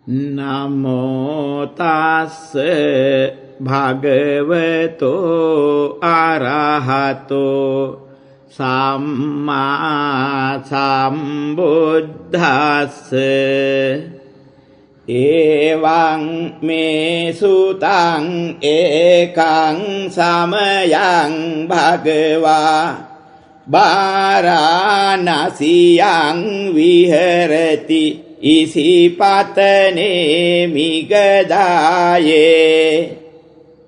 නමෝ තස්ස භගවතෝ අරහතෝ සම්මා සම්බුද්දස්ස එවං මේ සුතං ඒකං සමයං භගවා වාරාණසියං විහෙරති ඉසිපතනේ මිගදායේ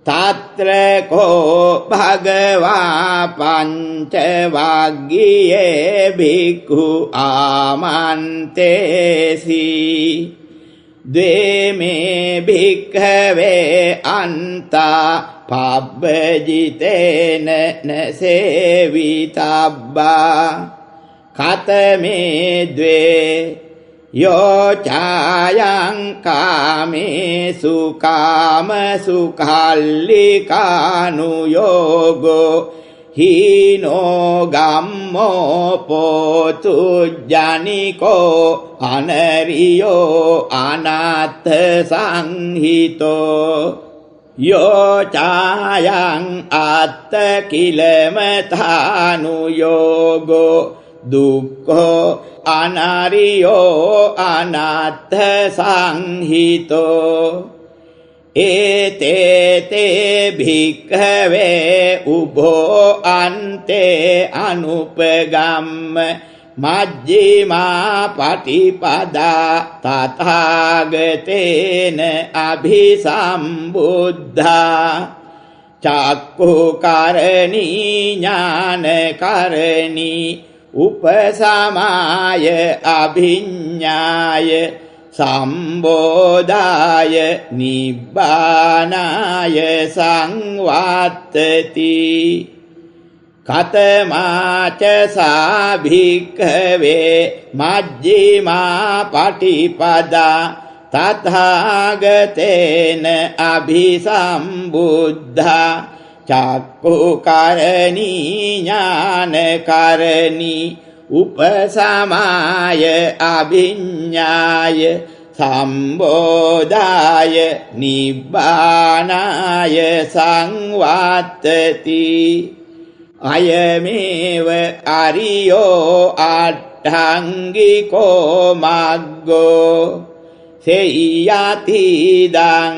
තත්‍ර කෝ භගවා පංච වග්ගියේ භික්ඛු ආමන්තේසි ද්වේමේ භික්ඛවේ අන්තා පබ්බජිතේන නසේවිතබ්බා කතමේ ද්වේ යෝ චායං කාමේසු කාමසු කල්ලිකානුයෝගෝ හීනෝ ගම්මෝ පෝතු ජනිකෝ අනරියෝ අනාත්ථ සංහිතෝ යෝ චායං අත්ථ කිලමතානුයෝගෝ දුක්ඛෝ අනාරියෝ අනාත්ථ සංහිතෝ ඒතේතේ භික්ඛවේ උභෝ අන්තේ අනුපගම්ම මජ්ක්‍ධිමා පටිපදා තථාගතේන අභිසම්බුද්ධා චක්ඛුකරණී ඥානකරණී උපසමාය අභිඤ්ඤාය සම්බෝධාය නිබ්බානාය සංවත්තති කතමාච සාභික්ඛවේ මජ්ක්‍ධිමා පටිපදා තථාගතේන අභිසම්බුද්ධා චක්ඛුකරණී ඥානකරණී උපසමාය අභිඤ්ඤාය සම්බෝධාය නිබ්බානාය සංවත්තති අයමේව අරියෝ අට්ඨංගිකෝ මග්ගෝ සේයතිදං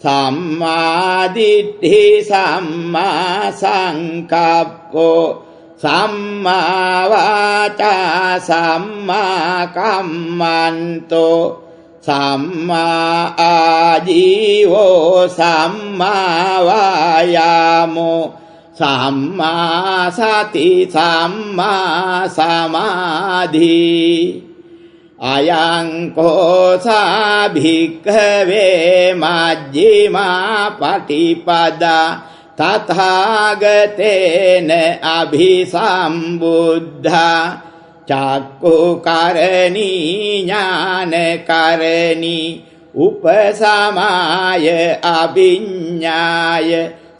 සම්මා දිට්ඨි සම්මා සංකප්පෝ සම්මා වාචා සම්මා කම්මන්තෝ සම්මා ආජීවෝ සම්මා වායාමෝ සම්මා සති සම්මා සමාධි අයං කෝසා භික්ඛවේ මජ්ක්‍ධිමා පටිපදා තථාගතේන අභිසම්බුද්ධා චක්ඛුකරණී ඥානකරණී උපසමාය අභිඤ්ඤාය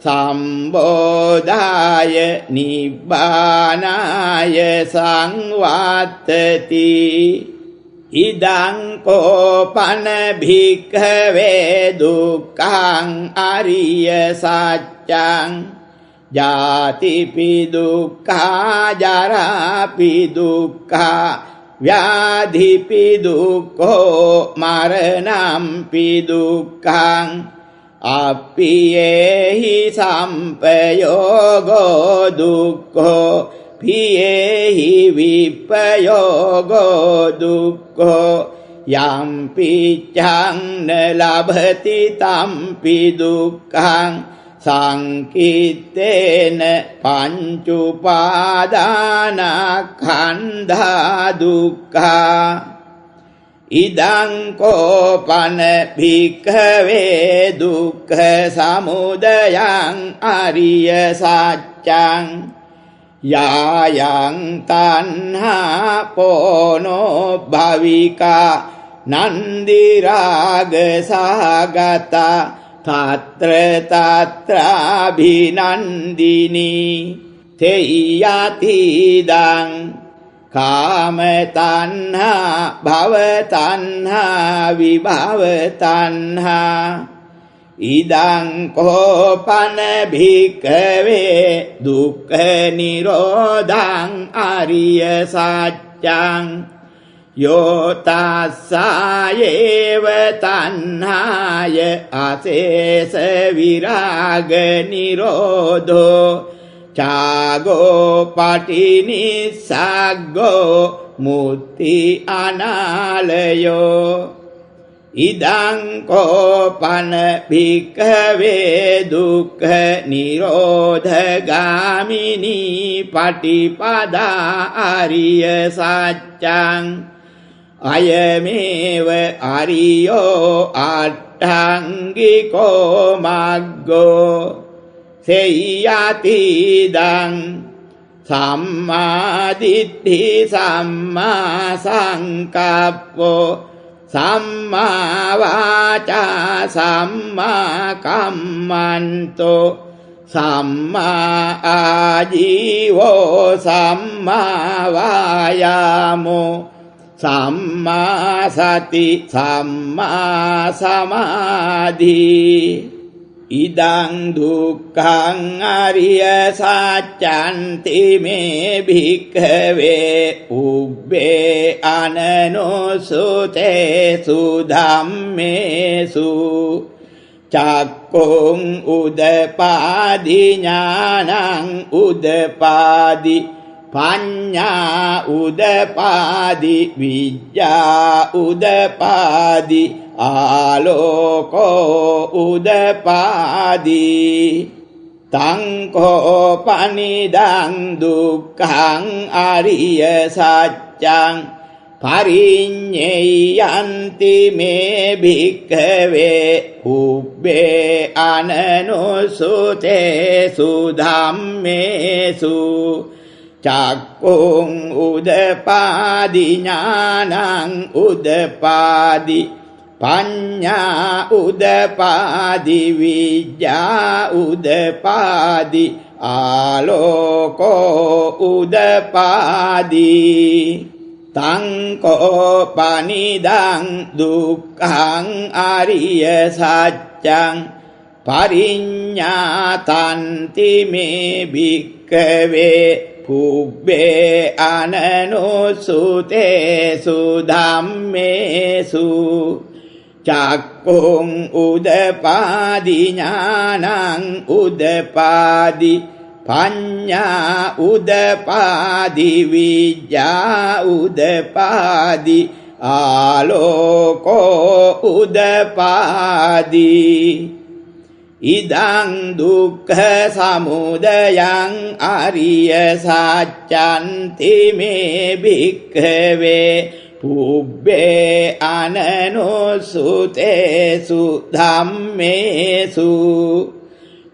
සම්බෝධාය නිබ්බානාය සංවත්තති ඉදං කෝපන භික්ඛවේ දුක්ඛං අරිය සත්‍යං ජාතිපි දුක්ඛා ජරාපි දුක්ඛා ව්‍යාධිපි දුක්ඛෝ මරණම්පි දුක්ඛං අප්පියේහි සම්පයෝගෝ දුක්ඛෝ පියේහි විප්පයෝගෝ දුක්ඛෝ යම්පි චං න ලභති තම්පි දුක්ඛං සංකිත්තේන පංචුපාදානස්කන්ධා දුක්ඛා ඉදං කෝපන භික්ඛවේ දුක්ඛ සමුදයං අරිය සත්‍යං යායං තණ්හා පොනෝ භවිකා නන්දි රාග සහගතා තත්‍ර තත්‍රාභිනන්දිනී තේයතිදං කාම තණ්හා භව තණ්හා විභව තණ්හා ඉදං කෝපන භික්ඛවේ දුක්ඛ නිරෝධං අරිය සත්‍යං යෝ තස්සායේව තණ්හාය අශේෂ විරාග නිරෝධෝ චාගෝ පටිනිස්සග්ගෝ මුත්‍ති අනාලයෝ ඉදං කෝපන භික්ඛවේ දුක්ඛ නිරෝධගාමිනී පටිපදා අරිය සත්‍යං අයමේව අරියෝ අට්ඨංගිකෝ මග්ගෝ සේයතිදං සම්මා දිට්ඨි සම්මා සංකප්පෝ සම්මා වාචා සම්මා කම්මන්තෝ සම්මා ආජීවෝ සම්මා වායාමෝ සම්මා සති සම්මා සමාධි ඉදං දුක්ඛං අරිය සත්‍යන්ති මේ භික්ඛවේ උබ්බේ අනනෝසුතේසු ධම්මේසු චක්ඛුං උදපාදි ඥානං උදපාදි පඤ්ඤා උදපාදි විඤ්ඤා උදපාදි ආලෝකෝ උදපාදි තං කෝපනිදං දුක්ඛං අරිය සත්‍යං පරිඤ්ඤයන්ති මේ භික්ඛවේ උබ්බේ අනනෝසුතේසු ධම්මේසු චක්ඛුං උදපාදි ඥානං උදපාදි පඤ්ඤා උදපාදි විඤ්ඤා උදපාදි ආලෝකෝ උදපාදි තං කෝපනිදං දුක්ඛං අරිය සත්‍යං පරිඤ්ඤාතන්ති මේ භික්ඛවේ පුබ්බේ අනනෝසුතේසු ධම්මේසු චක්ඛුං උදපාදි ඥානං උදපාදි පඤ්ඤා උදපාදි විඤ්ඤා උදපාදි ආලෝකෝ උදපාදි ඉදං දුක්ඛ සමුදයං අරිය සත්‍යන්ති මේ භික්ඛවේ පුබ්බේ අනනෝසුතේසු ධම්මේසු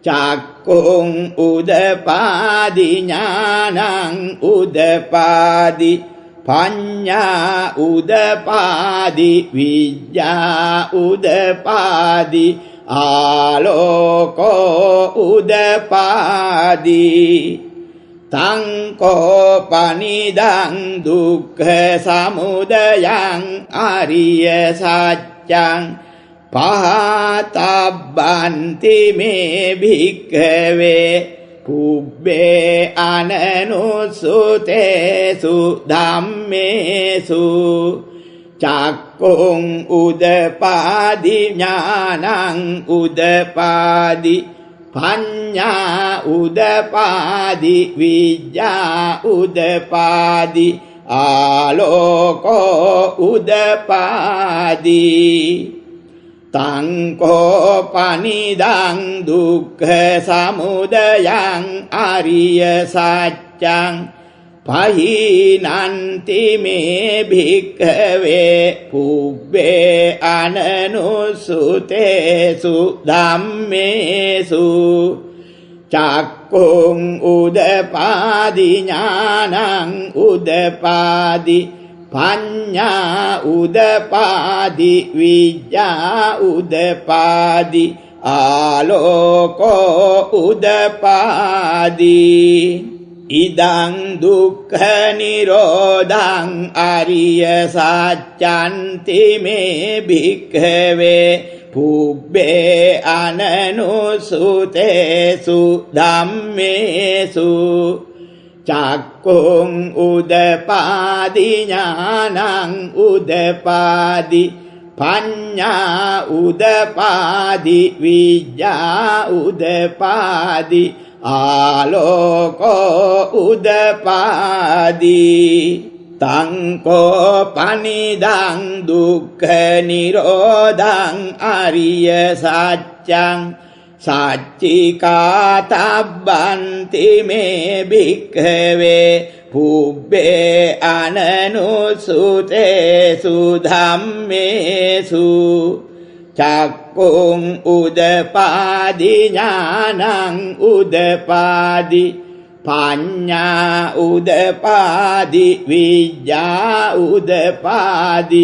චක්ඛුං උදපාදි ඥානං උදපාදි පඤ්ඤා උදපාදි විඤ්ඤා උදපාදි ආලෝකෝ උදපාදි තං කෝපනිදං දුක්ඛ සමුදයං අරිය සත්‍යං පහතබ්බන්ති මේ භික්ඛවේ පුබ්බේ අනනෝසුතේසු ධම්මේසු චක්ඛුං උදපාදි ඥානං උදපාදි පඤ්ඤා උදපාදි විඤ්ඤා උදපාදි ආලෝකෝ උදපාදි තං කෝපනිදං දුක්ඛ සමුදයං අරිය සත්‍යං පහිනන්ති මේ භික්ඛවේ පුබ්බේ අනනෝසුතේසු ධම්මේසු චක්ඛුං උදපාදි ඥානං උදපාදි පඤ්ඤා උදපාදි විඤ්ඤා උදපාදි ආලෝකෝ උදපාදි ඉදං දුක්ඛ නිරෝධං අරිය සත්‍යන්ති මේ භික්ඛවේ පුබ්බේ අනනුසුතේසු ධම්මේසු චක්ඛුං උදපාදි ඥානං උදපාදි පඤ්ඤා උදපාදි විඤ්ඤා උදපාදි ආලෝකෝ උදපාදි තං කෝ පනිදං දුක්ඛ නිරෝධං අරිය සත්‍යං සච්චිකාතබ්බන්ති මේ භික්ඛවේ පුබ්බේ අනනුසුතේසු ධම්මේසු චක්ඛුං උදපාදි ඥානං උදපාදි පඤ්ඤා උදපාදි විඤ්ඤා උදපාදි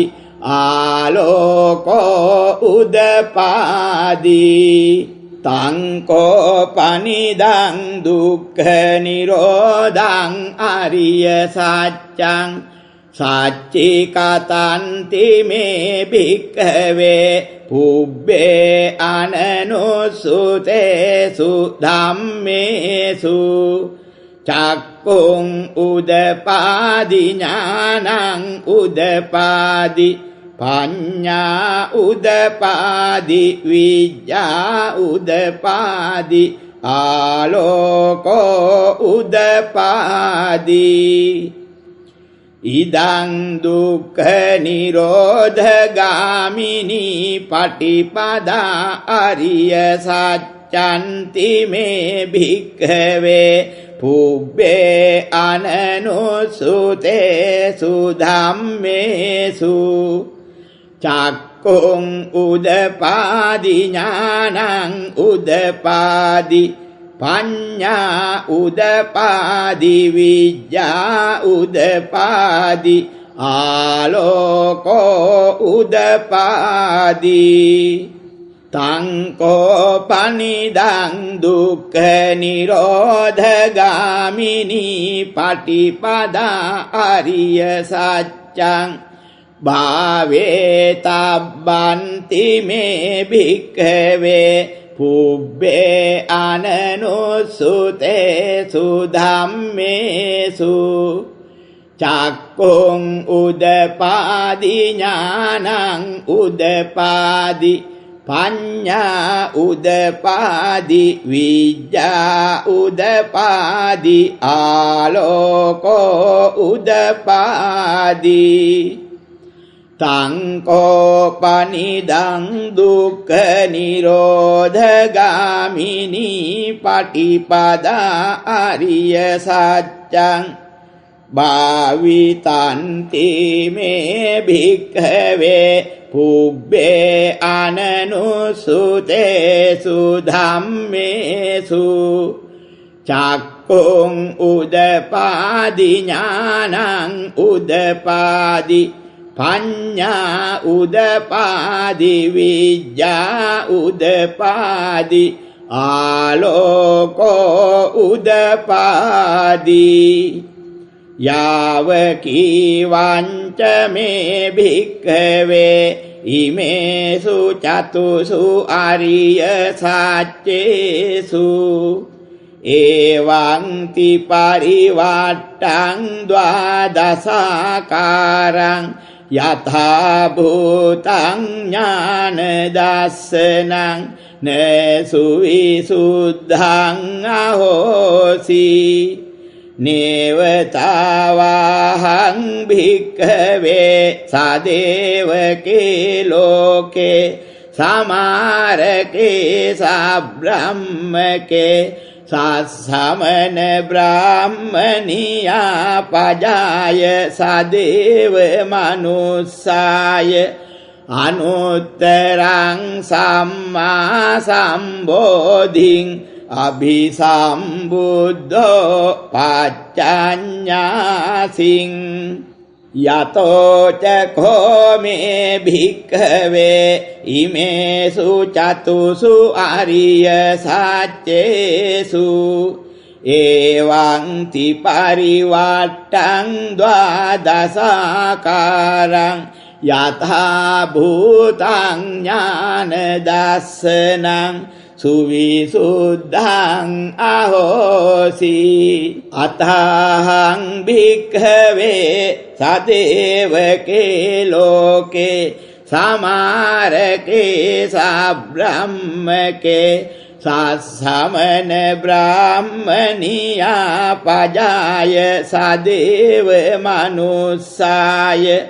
ආලෝකෝ උදපාදි තං කෝ පනිදං දුක්ඛ නිරෝධං අරිය සත්‍යං සච්චිකතන්ති මේ භික්ඛවේ පුබ්බේ අනනුසුතේසු ධම්මේසු චක්ඛුං උදපාදි ඥානං උදපාදි පඤ්ඤා උදපාදි විඤ්ඤා උදපාදි ආලෝකෝ උදපාදි ඉදං දුක්ඛ නිරෝධගාමිනී පටිපදා අරිය සත්‍යන්ති මේ භික්ඛවේ පුබ්බේ අනනුසුතේසු ධම්මේසු චක්ඛුං උදපාදි ඥානං උදපාදි පඤ්ඤා උදපාදි විඤ්ඤා උදපාදි ආලෝකෝ උදපාදි තං කෝ පනිදං දුක්ඛ නිරෝධගාමිනී පටිපදා අරිය සත්‍යං භාවේ තබ්බන්ති මේ භික්ඛවේ පුබ්බේ අනනුසුතේසු ධම්මේසු චක්ඛුං උදපාදි ඥානං උදපාදි පඤ්ඤා උදපාදි විඤ්ඤා උදපාදි ආලෝකෝ උදපාදි තං කෝ පනිදං දුක්ඛ නිරෝධගාමිනී පටිපදා අරිය සත්‍යං භාවිතන්ති මේ භික්ඛවේ පුබ්බේ අනනුසුතේසු ධම්මේසු චක්ඛුං උදපාදි ඥානං උදපාදි පඤ්ඤා උදපාදි විඤ්ඤා උදපාදි ආලෝකෝ උදපාදි යාව කීවංච මේ භික්ඛවේ ඉමේසු චතුසු අරිය සත්‍යේසු එවං ති පරිවට්ටං ද්වාදසාකාරං යථා භූතං ඥාන දස්සනං නසු විසුද්ධං අහෝසි නේවතාවහං භික්ඛවේ සදේවකේ ලෝකේ සමාරකේ සබ්‍රහ්මකේ සස්සමන බ්‍රාහ්මනියා පජාය සදේව මනුස්සාය අනුත්තරං සම්මා සම්බෝධිං අභිසම්බුද්ධෝ පච්චඤ්ඤාසින් යතෝ චඛෝ මේ භික්ඛවේ ඉමේසු චතුසු අරිය සත්‍යේසු එවං ති පරිවට්ටං ද්වාදසාකාරං යථා භූතං ඥාන දස්සනං සුවිසුද්ධං අහෝසි අතහං භික්ඛවේ සදේවකේ ලෝකේ සමාරකේ සබ්‍රහ්මකේ සස්සමන බ්‍රාහ්මනියා පජාය සදේව මනුස්සාය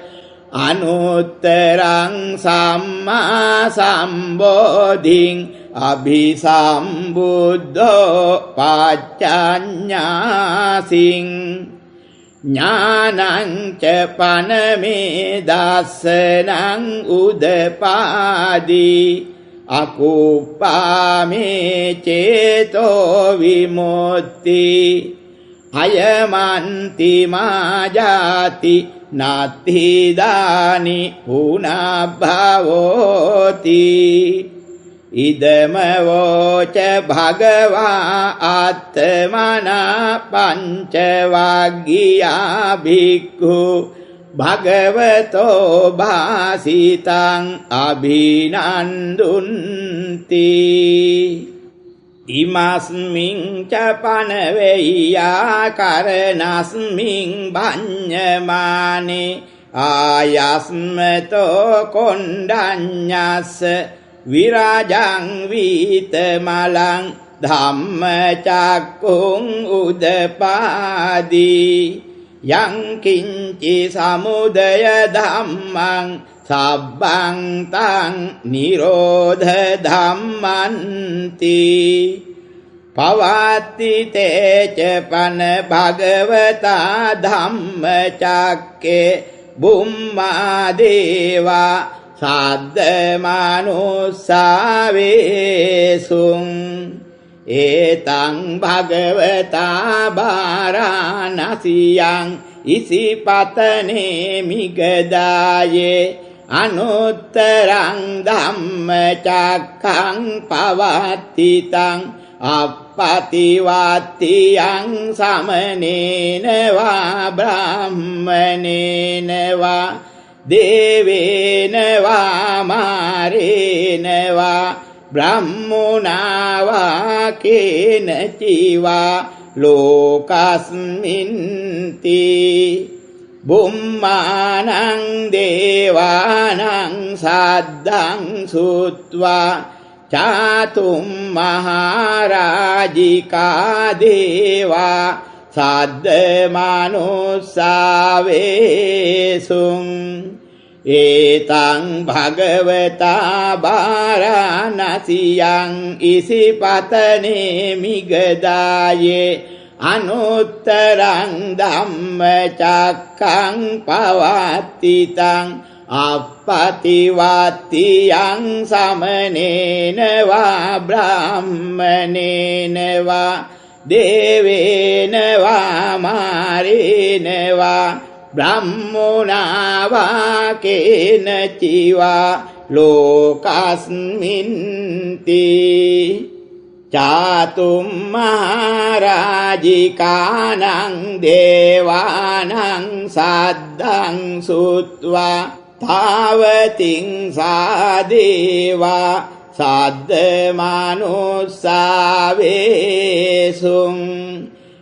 අනුත්තරං සම්මා සම්බෝධිං අභිසම්බුද්ධෝ පච්චඤ්ඤාසින් ඥානං ච පනමේ දස්සනං උදපාදී අකුප්පාමේ චේතෝ විමුක්ති අයමන්ති මාජාති නත්ථිදානි පුනබ්භවෝති ඉදම වෝච භගවා ආත්මනා පංච වග්ගියා භික්ඛු භගවතෝ භාසිතං අභිනන්දුන්ති ඉමස්මින් ච පනවෙය්‍යා කරනස්මින් භඤ්ඤමානේ ආයස්මතෝ කොණ්ඩඤ්ඤස්ස විරාජං වීතමලං ධම්මචක්කුං උදපාදී යං කිංචි සමුදය ධම්මං සබ්බං තං නිරෝධ ධම්මන්ති පවත්ති තේච පන භගවතා ධම්මචක්කේ බුම්මා දේවා සද්දමනුස්සාවේසුං ඒතං භගවතා බාරාණසියං ඉසිපතනේ මිගදායේ අනුත්තරං ධම්මචක්ඛං පවත්තිතං අප්පතිවත්තියං සමනේන වා බ්‍රාහ්මනේන වා දේවේන වා මාරේන වා බ්‍රහ්මුණා වා කේනචිවා ලෝකස්මින්ති බුම්මානං දේවානං සද්දං සුත්වා චාතුම් මහරජිකා දේවා සද්දමනුස්සාවේසුං ඒතං භගවතා බාරාණසියං ඉසිපතනේ මිගදායේ අනුත්තරං ධම්මචක්ඛං පවත්තිතං අප්පතිවත්තියං සමනේන වා බ්‍රාහ්මනේන වා දේවේන වා මාරේන වා බ්‍රහ්මුණා වා කේනචිවා ලෝකස්මින්ති චාතුම් මහරජිකානං දේවානං සද්දං සුත්වා තාවතිං සාදේවා සද්දමනුස්සාවේසුං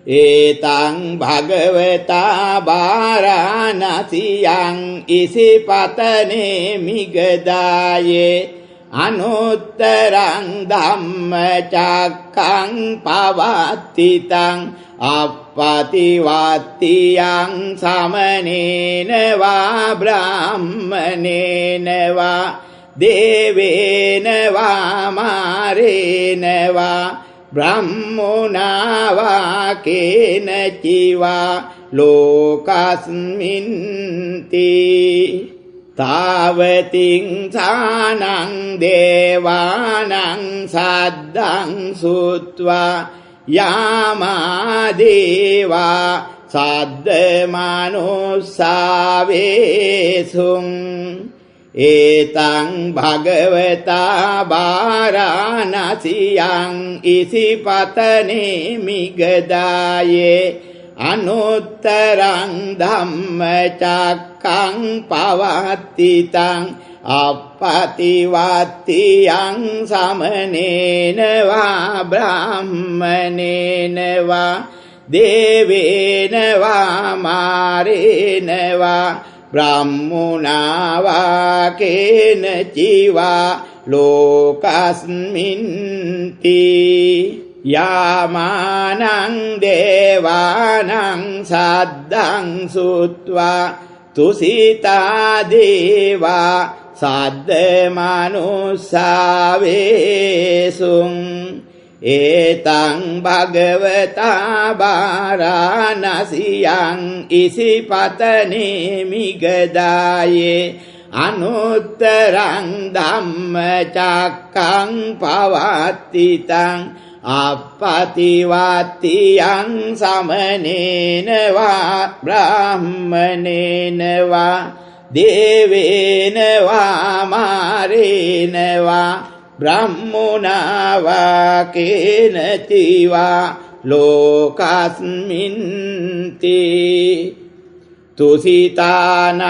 ඒතං භගවතා බාරාණසියං ඉසිපතනේ මිගදායේ අනුත්තරං ධම්මචක්ඛං පවත්තිතං අප්පතිවත්තියං සමනේන වා බ්‍රාහ්මනේන වා දේවේන වා මාරේන වා බ්‍රහ්මුණා වා කේනචිවා ලෝකස්මින්ති තාවතිං සානං දේවානං සද්දං සුත්වා යාමා දේවා සද්දමනුස්සාවේසුං ඒතං භගවතා වාරාණසියං ඉසිපතනේ මිගදායේ අනුත්තරං ධම්මචක්ඛං පවත්තිතං අප්පතිවත්තියං සමනේන වා බ්‍රාහ්මනේන වා දේවේන වා මාරේන වා බ්‍රාහ්මුණා වා කේන චිවා ලෝකස්මින්ති යාමානං දේවානං සද්දං සුත්වා තුසිතා දේවා සද්ද මනුස්සාවේසුං ඒතං භගවතා වාරාණසියං ඉසිපතනේ මිගදායේ අනුත්තරං ධම්මචක්ඛං පවත්තිතං අප්පතිවත්තියං සමනේන වා බ්‍රාහ්මනේන වා දේවේන වා මාරේන වා බ්‍රාහ්මුණා වා කේන චිවා ලෝකස්මින්ති තුසිතානං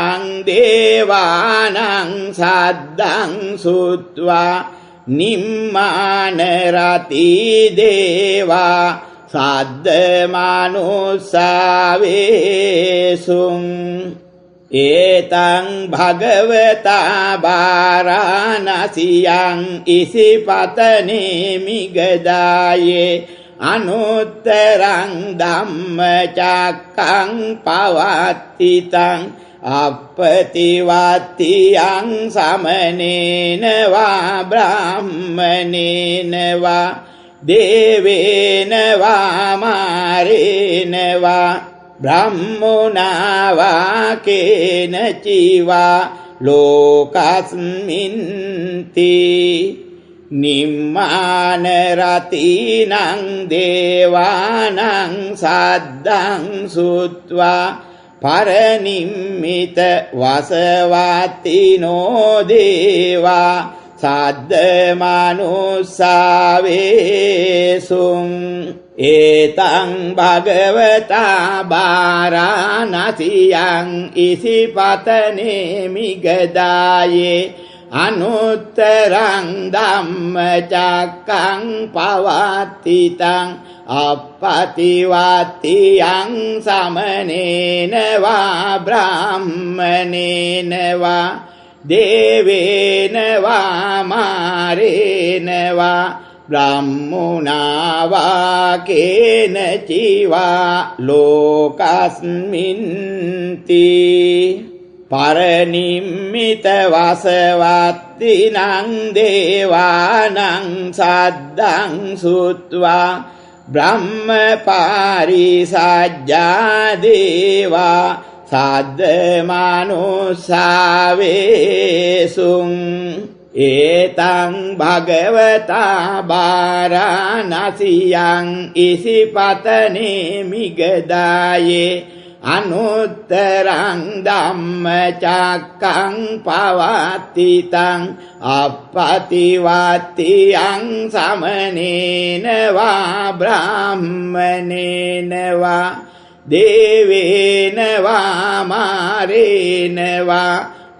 දේවානං සද්දං සුත්වා නිම්මාන රති දේවා සද්ද මනුස්සාවේසුං ඒතං භගවතා වාරාණසියං ඉසිපතනේ මිගදායේ අනුත්තරං ධම්මචක්ඛං පවත්තිතං අප්පතිවත්තියං සමනේන වා බ්‍රාහ්මනේන වා දේවේන වා මාරේන වා බ්‍රාහ්මුණා වා කේන චිවා ලෝකස්මින්ති නිම්මාන රතිනං දේවානං සද්දං සුත්වා පරනිම්මිත වසවත්තිනෝ දේවා සද්ද මනුස්සාවේසුං ඒතං භගවතා වාරාණසියං ඉසිපතනේ මිගදායේ අනුත්තරං ධම්මචක්ඛං පවත්තිතං අප්පතිවත්තියං සමනේන වා බ්‍රාහ්මනේන වා දේවේන වා මාරේන වා බ්‍රාහ්මුණා වා කේන චිවා ලෝකස්මින්ති පරනිම්මිත වසවත්තිනං දේවානං සද්දං සුත්වා බ්‍රහ්ම පාරිසජ්ජා දේවා සද්ද මනුස්සාවේසුං ඒතං භගවතා වාරාණසියං ඉසිපතනේ මිගදායේ අනුත්තරං ධම්මචක්ඛං පවත්තිතං අප්පතිවත්තියං සමනේන වා බ්‍රාහ්මනේන වා දේවේන වා මාරේන වා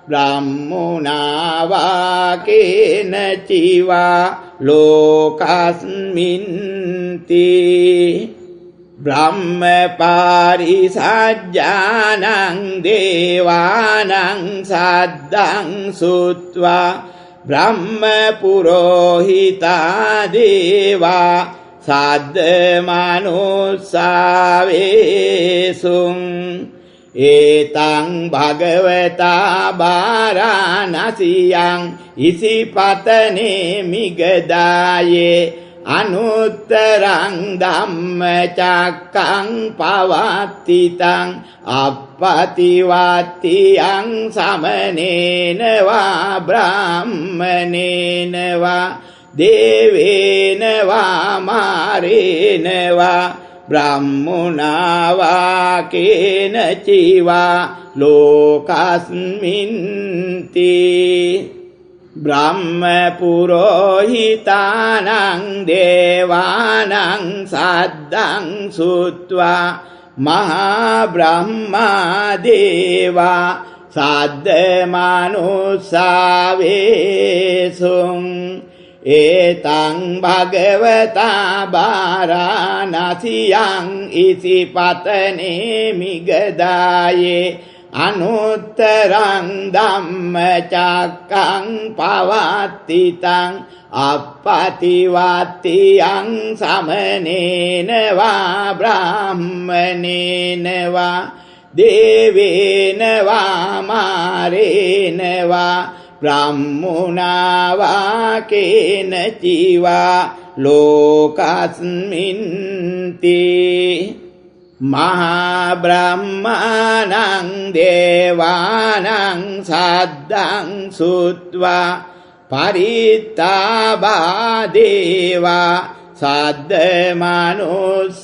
බ්‍රාහ්මුණා වා කේන චිවා ලෝකස්මින්ති බ්‍රහ්ම පාරිසජ්ජානං දේවානං සද්දං සුත්වා බ්‍රහ්ම පුරෝහිතා දේවා සද්ද මනුස්සාවේසුං ඒතං භගවතා වාරාණසියං ඉසිපතනේ මිගදායේ අනුත්තරං ධම්මචක්ඛං පවත්තිතං අප්පතිවත්තියං සමනේන වා බ්‍රාහ්මනේන වා දේවේන වා මාරේන වා බ්‍රාහ්මුණා වා කේන චිවා ලෝකස්මින්ති බ්‍රහ්ම පුරෝහිතානං දේවානං සද්දං සුත්වා මහා බ්‍රහ්මා දේවා සද්ද මනුස්සාවේසුං ඒතං භගවතා බාරාණසියං ඉසිපතනේ මිගදායේ අනුත්තරං ධම්මචක්කං පවත්තිතං අප්පතිවත්තියං සමනේන වා බ්‍රාහ්මනේන වා දේවේන වා මාරේන වා බ්‍රාහ්මුණා වා කේනචිවා ලෝකස්මින්ති මහා බ්‍රහ්මාණං දේවානං සද්දං සුත්වා පරිත්තාබා දේවා සද්ද මනුස්සාවේසුං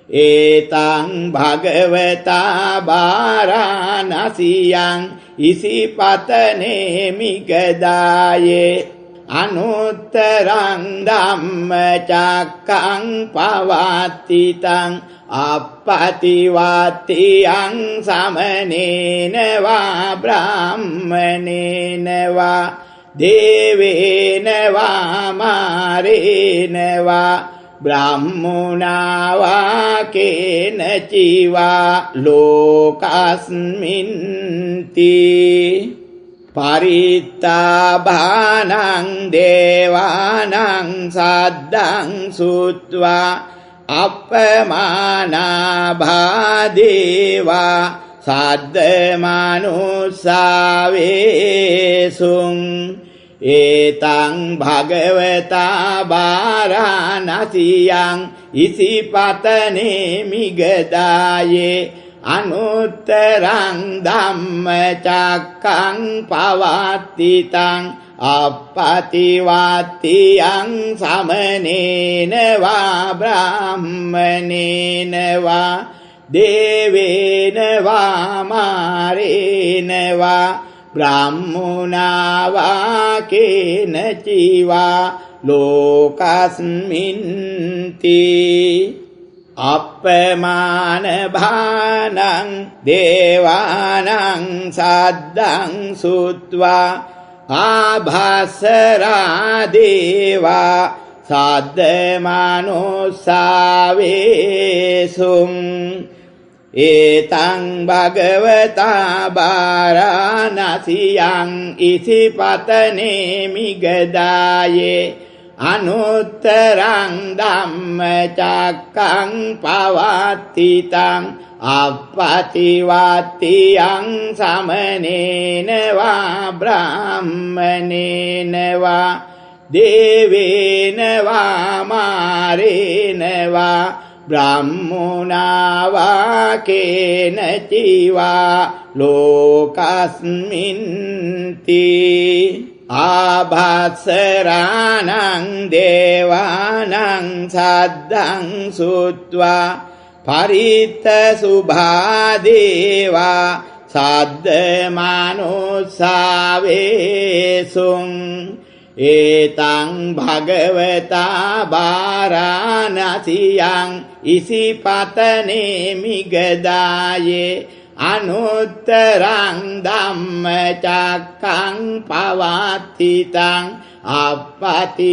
ඒතං භගවතා බාරාණසියං ඉසිපතනේ මිගදායේ අනුත්තරං ධම්මචක්කං පවත්තිතං අප්පතිවත්තියං සමනේන වා බ්‍රාහ්මනේන වා දේවේන වා මාරේන වා බ්‍රාහ්මුණා වා කේනචිවා ලෝකස්මින්ති පරිත්තාභානං දේවානං සද්දං සුත්වා අප්පමානාභා දේවා සද්ද මනුස්සාවේසුං ඒතං භගවතා බාරාණසියං ඉසිපතනේ මිගදායේ අනුත්තරං ධම්මචක්කං පවත්තිතං අප්පතිවත්තියං සමනේන වා බ්‍රාහ්මනේන වා දේවේන වා මාරේන වා බ්‍රාහ්මුණා වා කේනචිවා ලෝකස්මින්ති අප්පමාන භානං දේවානං සද්දං සුත්වා ආභාසරා දේවා සද්ද මනුස්සාවේසුං ඒතං භගවතා බාරාණසියං ඉසිපතනේ මිගදායේ අනුත්තරං ධම්මචක්කං පවත්තිතං අප්පතිවත්තියං සමනේන වා බ්‍රාහ්මනේන වා දේවේන වා මාරේන වා බ්‍රාහ්මුණා වා කේනචිවා ලෝකස්මින්ති ආභාසරාණං දේවානං සද්දං සුත්වා පරිත්ත සුභා දේවා සද්ද මනුස්සාවේසුං ඒතං භගවතා බාරාණසියං ඉසිපතනේ මිගදායේ අනුත්තරං ධම්මචක්කං පවත්තිතං අප්පතිවත්තියං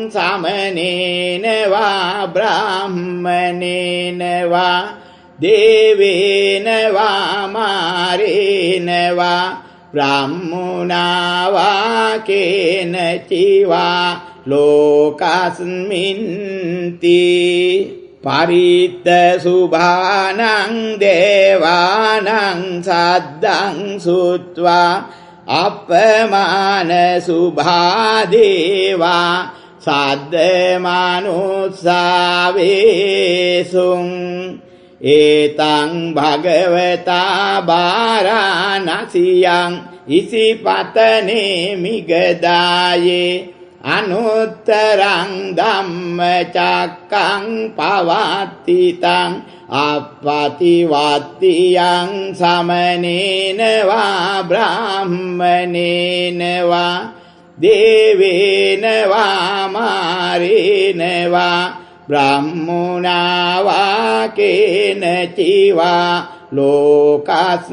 සමනේන වා බ්‍රාහ්මනේන වා දේවේන වා මාරේන වා බ්‍රාහ්මුණා වා කේනචිවා ලෝකස්මින්ති පරිත්ත සුභානං දේවානං සද්දං සුත්වා අප්පමාන සුභා දේවා සද්ද මනුස්සාවේසුං ඒතං භගවතා බාරාණසියං ඉසිපතනේ මිගදායේ අනුත්තරං ධම්මචක්කං පවත්තිතං අප්පතිවත්තියං සමනේන වා බ්‍රාහ්මනේන වා දේවේන වා මාරේන වා බ්‍රාහ්මනා වා කේනචිවා ලෝකස්මින්ති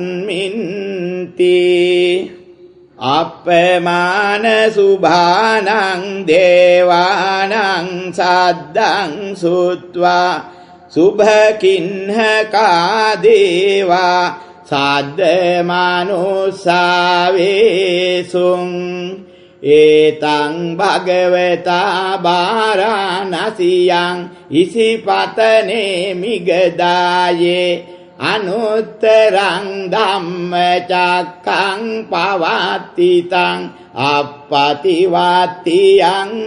අප්පමාන සුභානං දේවානං සද්දං සුත්වා සුභකින්හකා දේවා සද්දමනුස්සාවේසුං ඒතං භගවතා බාරාණසියං ඉසිපතනේ මිගදායේ අනුත්තරං ධම්මචක්ඛං පවත්තිතං අප්පතිවත්තියං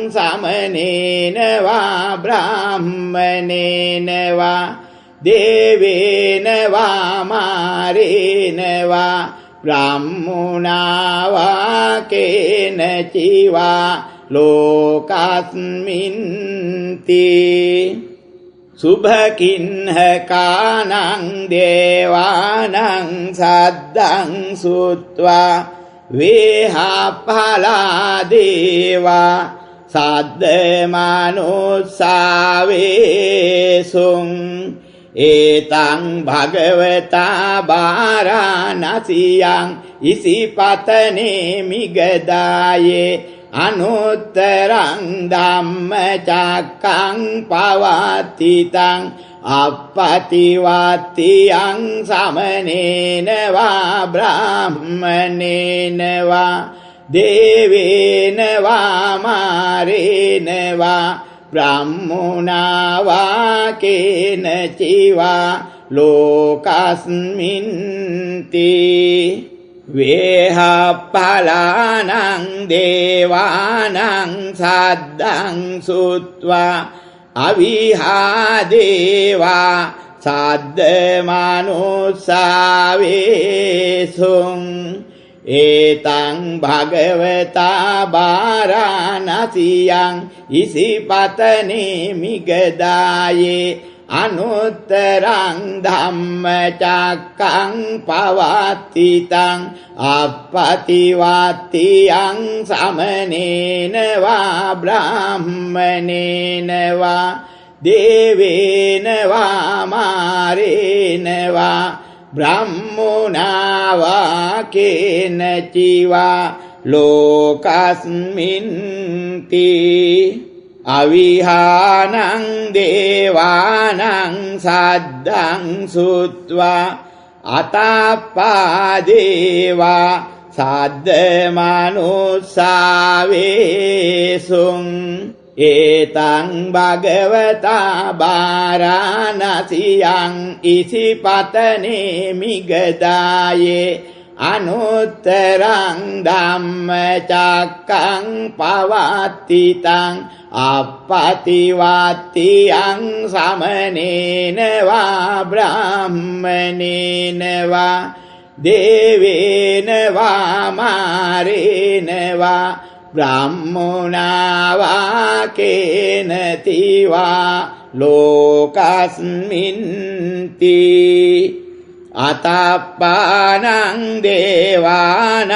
සමනේන වා බ්‍රාහ්මනේන වා දේවේන වා මාරේන වා බ්‍රාහ්මනා වා කේනචිවා ලෝකස්මින්ති සුභකින්හකානං දේවානං සද්දං සුත්වා වේහපලා දේවා සද්දමනුස්සාවේසුං ඒතං භගවතා බාරාණසියං ඉසිපතනේ මිගදායේ අනුත්තරං ධම්මචක්ඛං පවත්තිතං අප්පතිවත්තියං සමනේන වා බ්‍රාහ්මනේන වා දේවේන වා මාරේන වා බ්‍රාහ්මනා වා කේනචිවා ලෝකස්මින්ති වේහප්පලානං දේවානං සද්දං සුත්වා අවිහා දේවා සද්දමනුස්සාවේසුං ඒතං භගවතා බාරාණසියං ඉසිපතනේ මිගදායේ අනුත්තරං ධම්මචක්ඛං පවත්තිතං අප්පතිවත්තියං සමනේන වා බ්‍රාහ්මනේන වා දේවේන වා මාරේන වා බ්‍රාහ්මනා වා කේනචිවා ලෝකස්මින්ති අවිහානං දේවානං සද්දං සුත්වා අතප්පා දේවා සද්දමනුස්සාවේසුං ඒතං භගවතා බාරාණසියං ඉසිපතනේ මිගදායේ අනුත්තරං ධම්මචක්ඛං පවත්තිතං අප්පතිවත්තියං සමනේන වා බ්‍රාහ්මනේන වා දේවේන වා මාරේන වා බ්‍රාහ්මනා වා කේනතිවා ලෝකස්මින්ති අතප්පානං දේවානං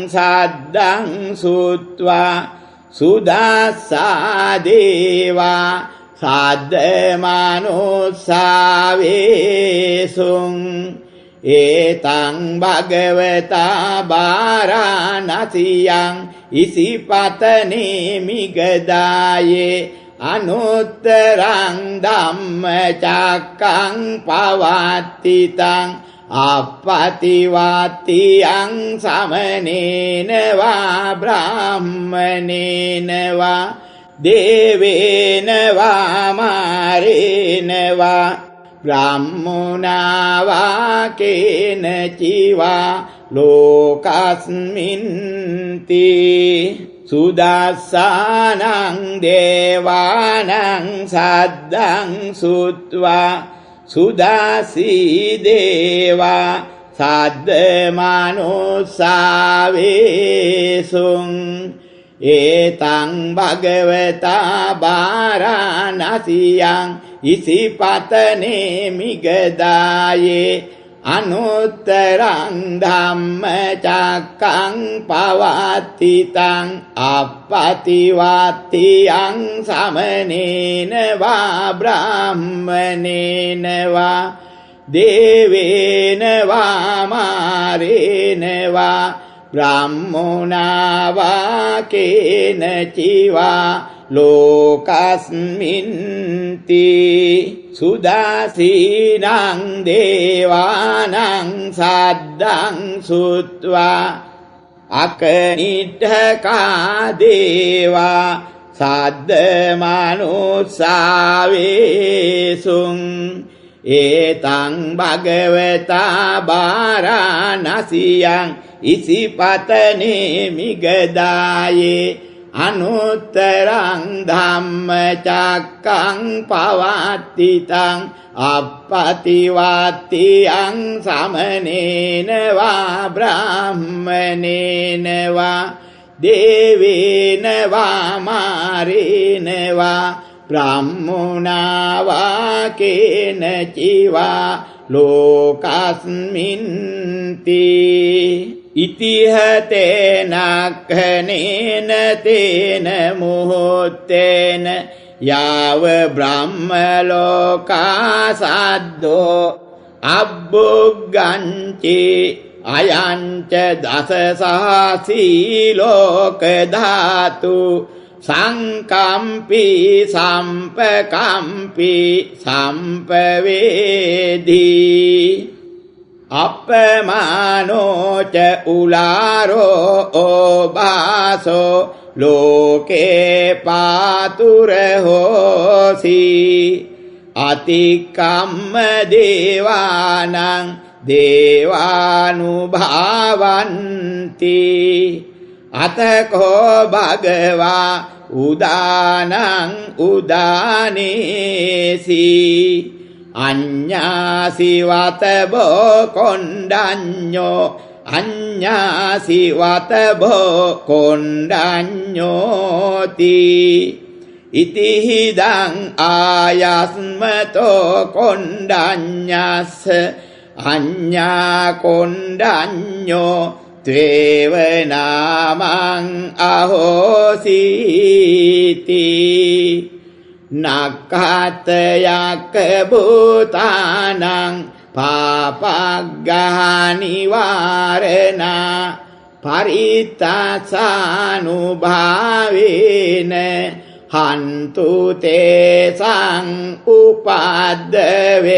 සද්දං සුත්වා සුදස්සා දේවා සද්දමනුස්සාවේසුං ඒතං භගවතා බාරාණසියං ඉසිපතනේ මිගදායේ අනුත්තරං ධම්මචක්ඛං පවත්තිතං අප්පතිවත්තියං සමනේන වා බ්‍රාහ්මනේන වා දේවේන වා මාරේන වා බ්‍රාහ්මනා වා කේනචිවා ලෝකස්මින්ති සුදස්සානං දේවානං සද්දං සුත්වා සුදාසී දේවා සද්දමනුස්සාවේසුං ඒතං භගවතා බාරාණසියං ඉසිපතනේ මිගදායේ අනුත්තරං ධම්මචක්කං පවත්තිතං අප්පතිවත්තියං සමනේන වා බ්‍රාහ්මනේන වා දේවේන වා මාරේන වා බ්‍රාහ්මනා වා කේනචිවා ලෝකස්මින්ති සුදාසීනං දේවානං සද්දං සුත්වා අකනිට්ඨකා දේවා සද්ද මනුස්සාවේසුං ඒතං භගවතා බාරාණසියං ඉසිපතනේ මිගදායේ අනුත්තරං ධම්මචක්කං පවත්තිතං අප්පතිවත්තියං සමනේන වා බ්‍රාහ්මනේන වා දේවේන වා මාරේන වා බ්‍රාහ්මනා වා කේනචිවා ලෝකස්මින්ති ඉතිහතේන ක්ඛනේන තේන මුහුත්තේන යාව බ්‍රහ්ම ලෝකා සද්දෝ අබ්බුග්ගංචි අයංච දස සහසී ලෝක ධාතු සංකම්පි සම්පකම්පි සම්පවේදී අපමානෝච උලාරෝ ඕබාසෝ ලෝකේ පාතුර හෝසි අතිකම්ම දේවානං දේවානුභාවන්ති අතකෝ භගවා උදානං උදානේසි අඤ්ඤාසිවතබෝ කොණ්ඩඤ්ඤෝ අඤ්ඤාසිවතබෝ කොණ්ඩඤ්ඤෝති ඉතිහිදං ආයස්මතෝ කොණ්ඩඤ්ඤස්ස අඤ්ඤා කොණ්ඩඤ්ඤෝ ත්වේව නාමං අහෝසීති නක්ඛතයක භූතානං පාපග්ගහනිවාරණා පරිත්තාසානුභාවේන හන්තු තේසං උපද්දවේ